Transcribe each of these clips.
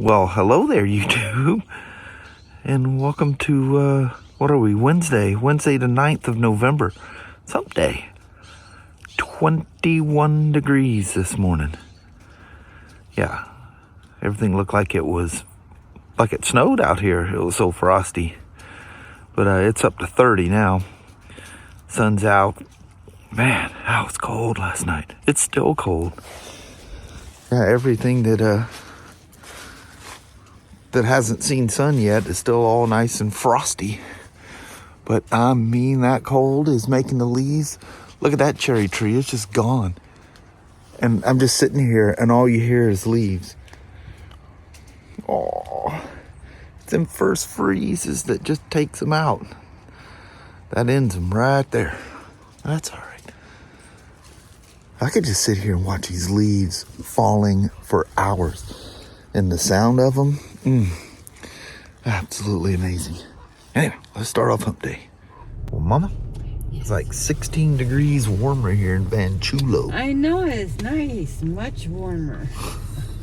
Well, hello there, YouTube, and welcome to, what are we, Wednesday the 9th of November, someday, 21 degrees this morning. Yeah, everything looked like it snowed out here. It was so frosty, but it's up to 30 now. Sun's out. Man, that was cold last night. It's still cold. Yeah, everything that hasn't seen sun yet is still all nice and frosty. But I mean, that cold is making the leaves. Look at that cherry tree. It's just gone. And I'm just sitting here and all you hear is leaves. Oh, it's them first freezes that just takes them out. That ends them right there. That's all right. I could just sit here and watch these leaves falling for hours. And the sound of them, absolutely amazing. Anyway, let's start off hump day. Well, Mama, it's like 16 degrees warmer here in Van Chulo. I know, it's nice, much warmer.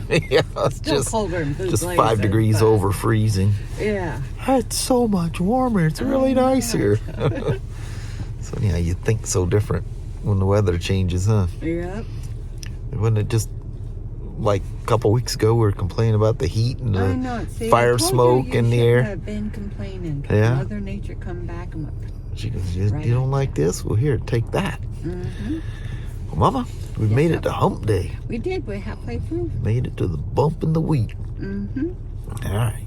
Yeah, it's Still just colder in Blue just Blazer, 5 degrees but over freezing. Yeah. It's so much warmer. It's really nice here. So yeah, you think so different when the weather changes, huh? Yep. Wasn't it just like a couple weeks ago we were complaining about the heat and the fire smoke in the air? I've been complaining. Yeah. Mother Nature come back and She goes, you don't like this? Well, here, take that. Mm-hmm. Well, Mama, we made it to hump day. We did. We're halfway through. Made it to the bump in the wheat. Mm-hmm. All right.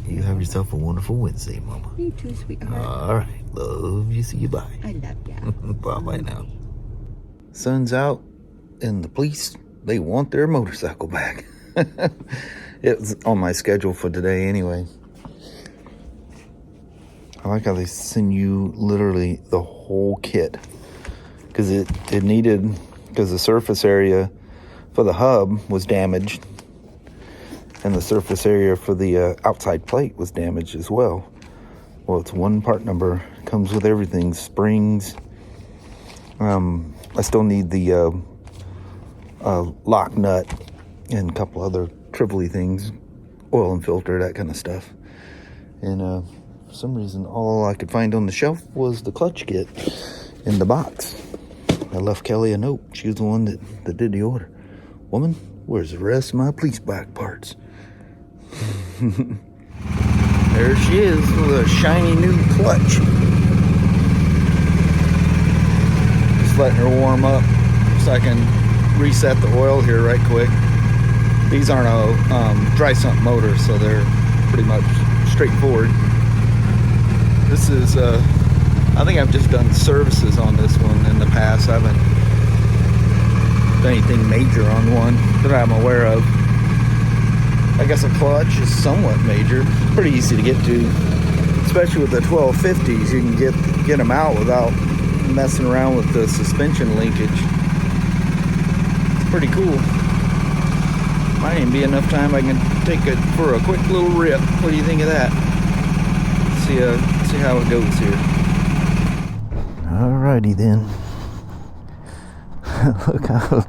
You have yourself a wonderful Wednesday, Mama. You too, sweetheart. All right. Love you. See you. Bye. I love ya. Bye now. Sun's out, and the police, they want their motorcycle back. It was on my schedule for today anyway. I like how they send you literally the whole kit. Because it needed, because the surface area for the hub was damaged. And the surface area for the outside plate was damaged as well. Well, it's one part number. Comes with everything. Springs. I still need the lock nut and a couple other trivial things. Oil and filter, that kind of stuff. And for some reason, all I could find on the shelf was the clutch kit in the box. I left Kelly a note. She was the one that did the order. Woman, where's the rest of my police bike parts? There she is with a shiny new clutch. Just letting her warm up so I can reset the oil here right quick. These aren't a dry sump motor, so they're pretty much straightforward. This is, I think I've just done services on this one in the past. I haven't done anything major on one that I'm aware of. I guess a clutch is somewhat major. It's pretty easy to get to, especially with the 1250s. You can get them out without messing around with the suspension linkage. It's pretty cool. Might even be enough time I can take it for a quick little rip. What do you think of that? See how it goes here. Alrighty then. Look how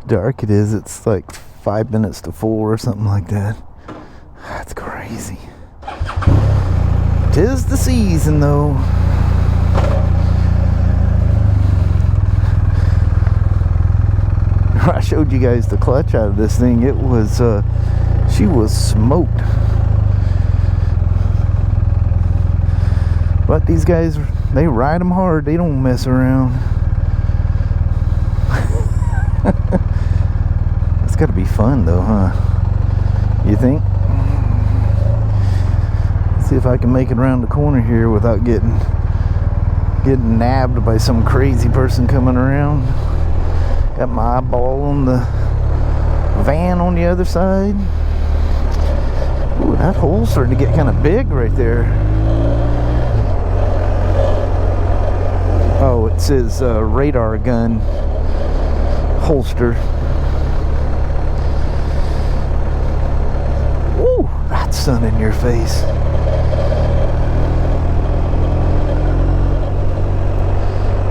dark it is. It's like 5 minutes to 4 or something like that. That's crazy. 'Tis the season though. I showed you guys the clutch out of this thing. It was she was smoked. But these guys, they ride them hard. They don't mess around. It's got to be fun though, huh? You think? Let's see if I can make it around the corner here without getting nabbed by some crazy person coming around. Got my eyeball on the van on the other side. Ooh, that hole's starting to get kind of big right there. Oh, it says radar gun holster. Ooh, that's sun in your face.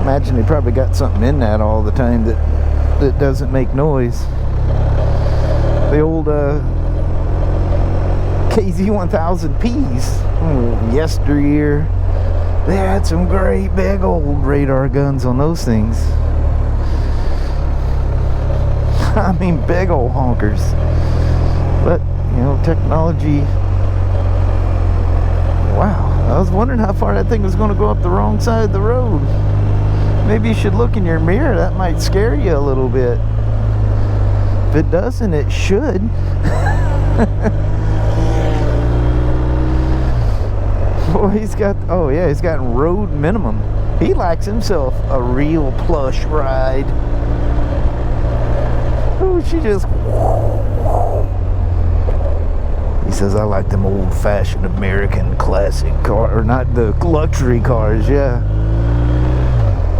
Imagine they probably got something in that all the time that doesn't make noise. The old KZ-1000Ps. Yesteryear, they had some great big old radar guns on those things. I mean, big old honkers. But, you know, technology. Wow, I was wondering how far that thing was going to go up the wrong side of the road. Maybe you should look in your mirror. That might scare you a little bit. If it doesn't, it should. Boy, he's got, oh yeah, he's got road minimum. He likes himself a real plush ride. Oh, she just... He says, I like them old-fashioned American classic car, or not the luxury cars, yeah.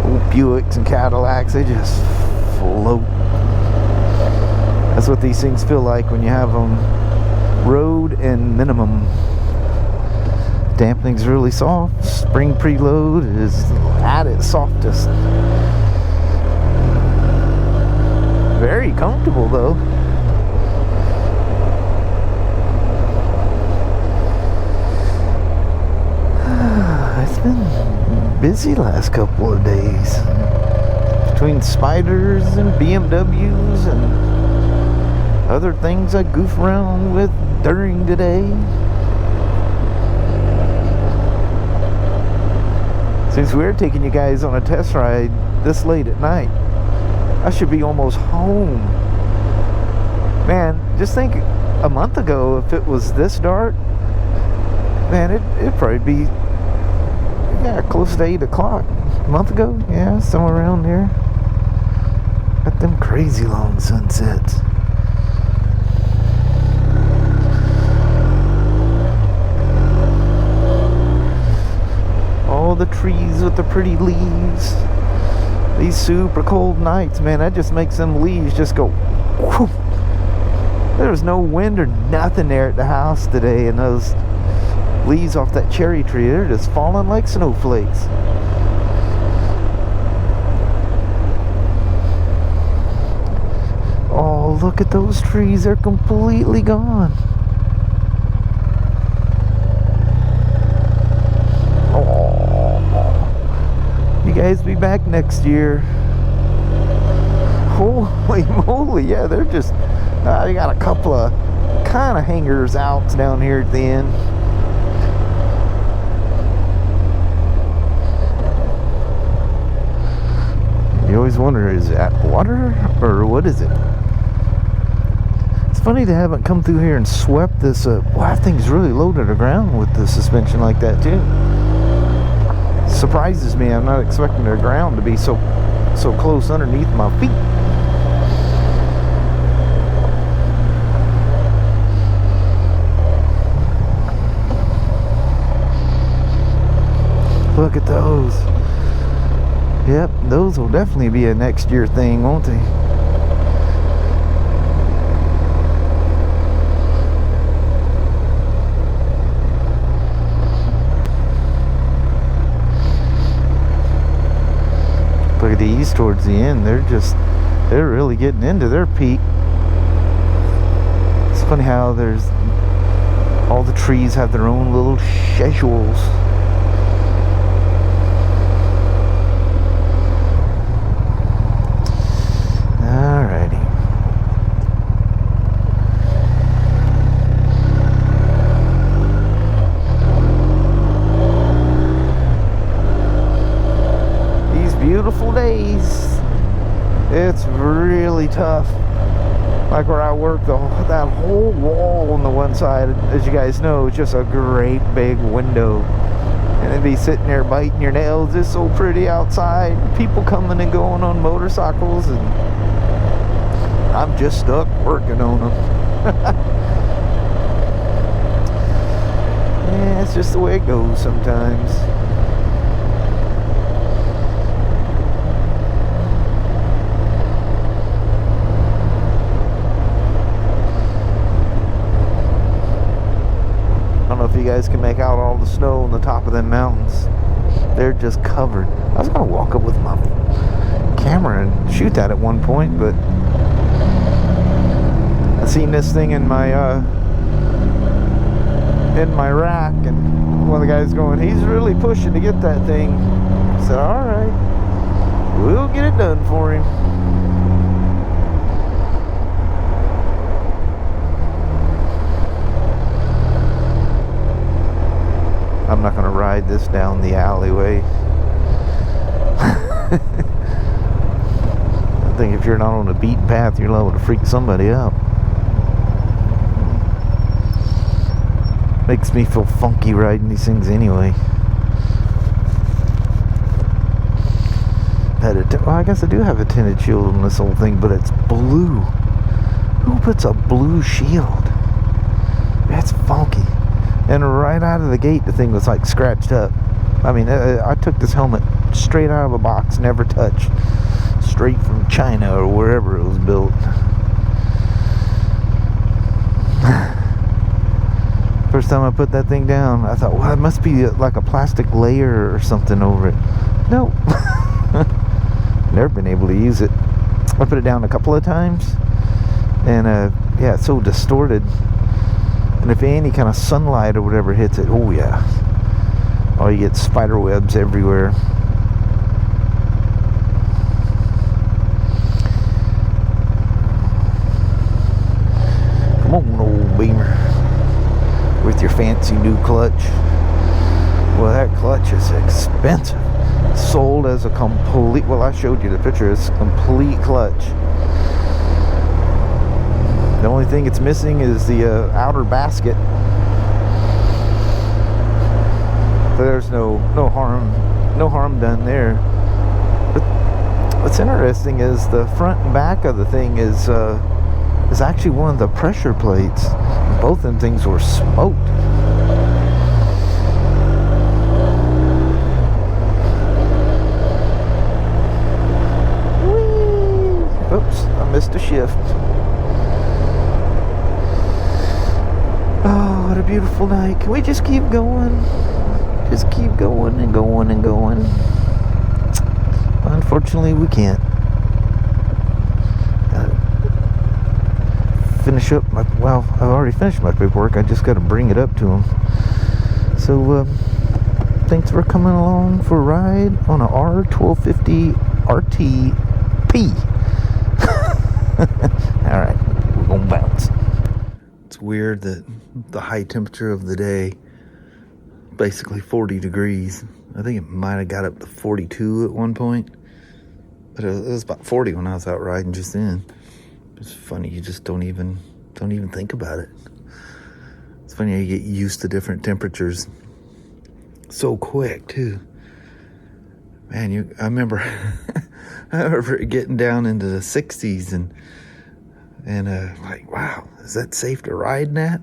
Old Buicks and Cadillacs, they just float. That's what these things feel like when you have them road and minimum. Dampening's really soft. Spring preload is at its softest. Very comfortable though. It's been busy last couple of days. Between Spyders and BMWs and other things I goof around with during the day. Since we're taking you guys on a test ride this late at night, I should be almost home. Man, just think a month ago, if it was this dark, man, it'd probably be, yeah, close to 8 o'clock. A month ago, yeah, somewhere around there. Got them crazy long sunsets. All the trees with the pretty leaves. These super cold nights, man, that just makes them leaves just go whoosh. There was no wind or nothing there at the house today, and those leaves off that cherry tree, they're just falling like snowflakes. Oh, look at those trees, they're completely gone. You guys be back next year. Holy moly, yeah, they're just, they got a couple of kind of hangers out down here at the end. You always wonder, is that water or what is it? It's funny they haven't come through here and swept this up. Wow, that thing's really low to the ground with the suspension like that too. Surprises me. I'm not expecting the ground to be so close underneath my feet. Look at those. Yep, those will definitely be a next year thing, won't they? Look at these towards the end. They're really getting into their peak. It's funny how there's all the trees have their own little schedules. Alrighty. Beautiful days. It's really tough. Like where I work, that whole wall on the one side, as you guys know, is just a great big window. And it'd be sitting there biting your nails. It's so pretty outside. People coming and going on motorcycles, and I'm just stuck working on them. Yeah, it's just the way it goes sometimes. I don't know if you guys can make out all the snow on the top of them mountains. They're just covered. I was gonna walk up with my camera and shoot that at one point, but I seen this thing in my in my rack, and one of the guys going, he's really pushing to get that thing. I said, all right, we'll get it done for him. I'm not gonna ride this down the alleyway. I think if you're not on a beaten path, you're liable to freak somebody out. Makes me feel funky riding these things anyway. Well, I guess I do have a tinted shield on this whole thing, but it's blue. Who puts a blue shield? That's funky. And right out of the gate, the thing was like scratched up. I mean, I took this helmet straight out of a box, never touched. Straight from China or wherever it was built. First time I put that thing down, I thought, well, it must be like a plastic layer or something over it. Nope. Never been able to use it. I put it down a couple of times, and yeah, it's so distorted. And if any kind of sunlight or whatever hits it, oh yeah. Oh, you get spider webs everywhere. Come on, old Beamer. With your fancy new clutch. Well, that clutch is expensive. Sold as a complete, well, I showed you the picture. It's a complete clutch. The only thing it's missing is the outer basket. There's no harm done there. But what's interesting is the front and back of the thing is actually one of the pressure plates. Both of them things were smoked. Whee! Oops, I missed a shift. Oh, what a beautiful night. Can we just keep going? Just keep going and going and going. Unfortunately, we can't. Finish up my, well, I've already finished my paperwork. I just got to bring it up to him. So, thanks for coming along for a ride on a R1250RT-P. Alright, we're gonna bounce. It's weird that the high temperature of the day, basically 40 degrees. I think it might have got up to 42 at one point, but it was about 40 when I was out riding just then. It's funny, you just don't even think about it. It's funny how you get used to different temperatures so quick too. Man, I remember I remember getting down into the 60s and like, wow, is that safe to ride in that?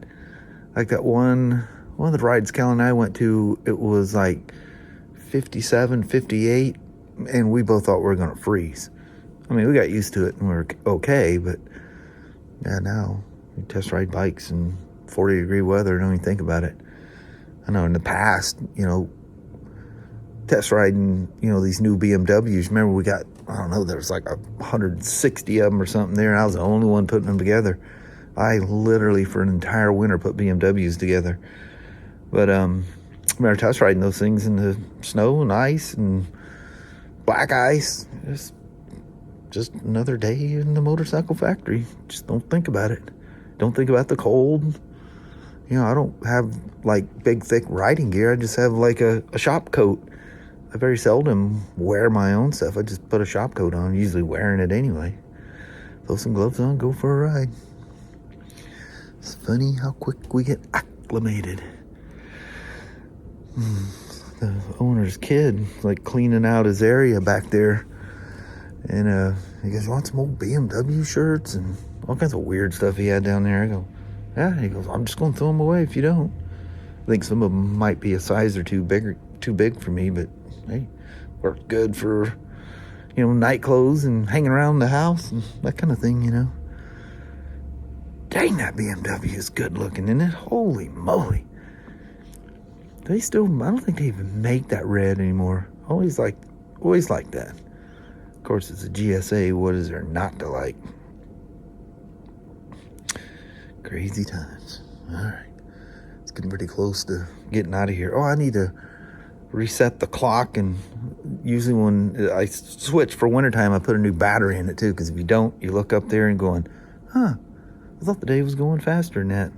Like that one of the rides Cal and I went to, it was like 57, 58, and we both thought we were gonna freeze. I mean, we got used to it and we were okay, but yeah, now we test ride bikes in 40 degree weather, don't even think about it. I know in the past, test riding, these new BMWs, remember we got, I don't know, there was like 160 of them or something there, and I was the only one putting them together. I literally, for an entire winter, put BMWs together. But I remember test riding those things in the snow and ice and black ice. Just another day in the motorcycle factory. Just don't think about it. Don't think about the cold. I don't have like big thick riding gear. I just have like a shop coat. I very seldom wear my own stuff. I just put a shop coat on. I'm usually wearing it anyway. Throw some gloves on, go for a ride. It's funny how quick we get acclimated. The owner's kid, like cleaning out his area back there. And he goes, you want some old BMW shirts and all kinds of weird stuff he had down there. I go, yeah. He goes, I'm just going to throw them away if you don't. I think some of them might be a size or too big for me, but hey, worked good for, night clothes and hanging around the house and that kind of thing, Dang, that BMW is good looking, isn't it? Holy moly. I don't think they even make that red anymore. Always like that. Of course, it's a GSA. What is there not to like? Crazy times. All right. Let's getting pretty close to getting out of here. Oh, I need to reset the clock, and usually when I switch for wintertime, I put a new battery in it too, because if you don't, you look up there and going, huh, I thought the day was going faster than that.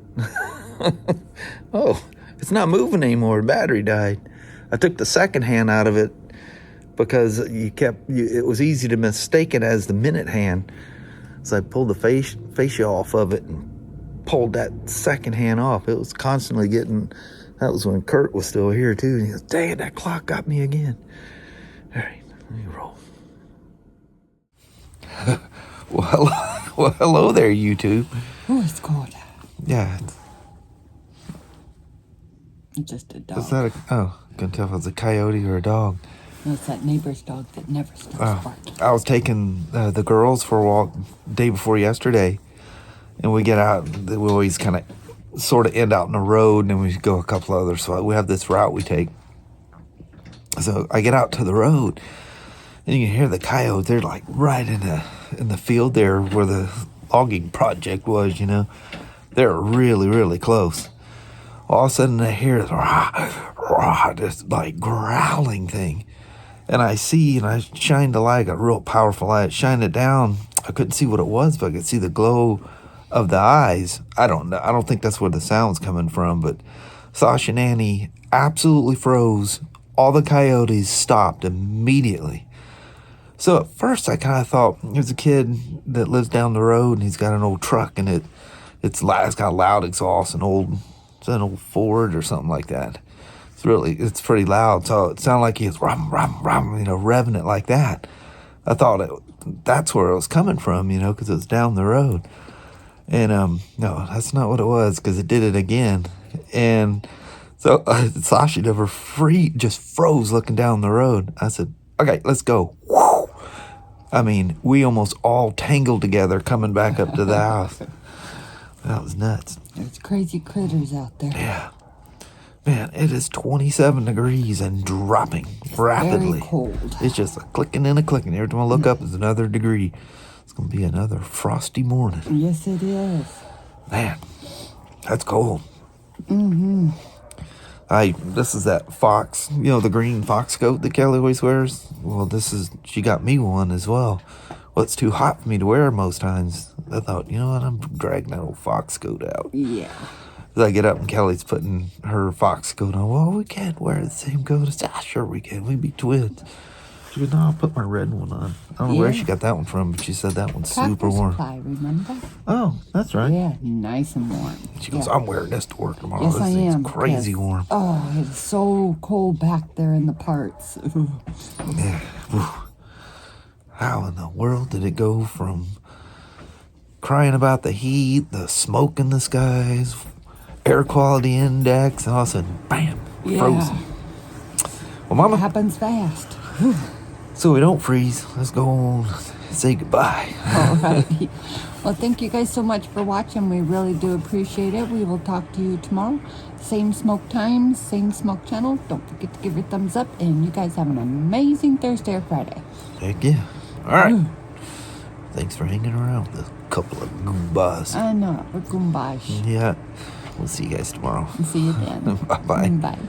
Oh, it's not moving anymore. Battery died. I took the second hand out of it because it was easy to mistake it as the minute hand. So I pulled the fascia off of it and pulled that second hand off. It was constantly getting, that was when Kurt was still here too. And he goes, dang it, that clock got me again. All right, let me roll. Well, hello there, YouTube. Oh, it's cold. Yeah. It's just a dog. Is that couldn't tell if it was a coyote or a dog. No, it's that neighbor's dog that never stops barking. I was taking the girls for a walk day before yesterday, and we get out. We always kind of sort of end out in the road, and then we go a couple others. So we have this route we take. So I get out to the road, and you can hear the coyotes. They're like right in the field there where the logging project was. You know, they're really, really close. All of a sudden, I hear this like growling thing. And I see, and I shined the light, a real powerful light, shined it down. I couldn't see what it was, but I could see the glow of the eyes. I don't know. I don't think that's where the sound's coming from, but Sasha and Annie absolutely froze. All the coyotes stopped immediately. So at first I kind of thought, there's a kid that lives down the road, and he's got an old truck, and it's got loud exhaust, an old Ford or something like that. It's pretty loud, so it sounded like he was rum, rum, rum, revving it like that. I thought that's where it was coming from, because it was down the road. And no, that's not what it was, because it did it again. And so Sasha just froze looking down the road. I said, okay, let's go. Woo! I mean, we almost all tangled together coming back up to the house. That was nuts. There's crazy critters out there. Yeah. Man, it is 27 degrees and dropping rapidly. Very cold. It's just a clicking and a clicking. Every time I look up, it's another degree. It's going to be another frosty morning. Yes, it is. Man, that's cold. Mm-hmm. This is that fox, the green fox coat that Kelly always wears. Well, she got me one as well. Well, it's too hot for me to wear most times. I thought, you know what, I'm dragging that old fox coat out. Yeah. As I get up and Kelly's putting her fox coat on. Well, we can't wear the same coat. I said, sure we can. We be twins. She goes, no, I'll put my red one on. I don't know where she got that one from, but she said that one's super warm. Supply, remember? Oh, that's right. Yeah, nice and warm. She goes, I'm wearing this to work tomorrow. Yes, this I am. crazy warm. Oh, it's so cold back there in the parts. Yeah. How in the world did it go from crying about the heat, the smoke in the skies, air quality index, and all of a sudden, bam, frozen. Well, Mama, It happens fast. so we don't freeze, let's go on and say goodbye. All right. Well, thank you guys so much for watching. We really do appreciate it. We will talk to you tomorrow. Same smoke time, same smoke channel. Don't forget to give your thumbs up. And you guys have an amazing Thursday or Friday. Heck yeah. All right. Thanks for hanging around with a couple of goombas. I know. We're goombas. Yeah. We'll see you guys tomorrow. See you then. Bye-bye. Bye.